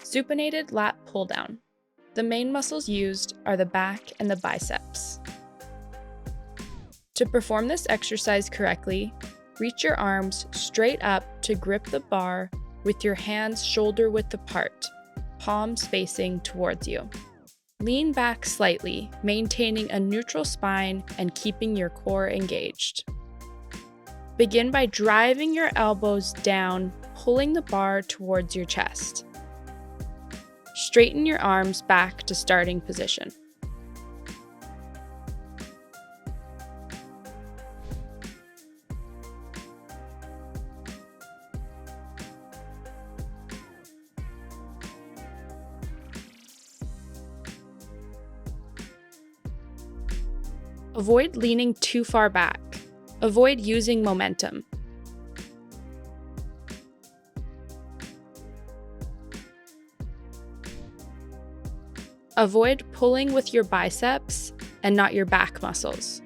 Supinated lat pulldown. The main muscles used are the back and the biceps. To perform this exercise correctly, reach your arms straight up to grip the bar with your hands shoulder-width apart, palms facing towards you. Lean back slightly, maintaining a neutral spine and keeping your core engaged. Begin by driving your elbows down, pulling the bar towards your chest. Straighten your arms back to starting position. Avoid leaning too far back. Avoid using momentum. Avoid pulling with your biceps and not your back muscles.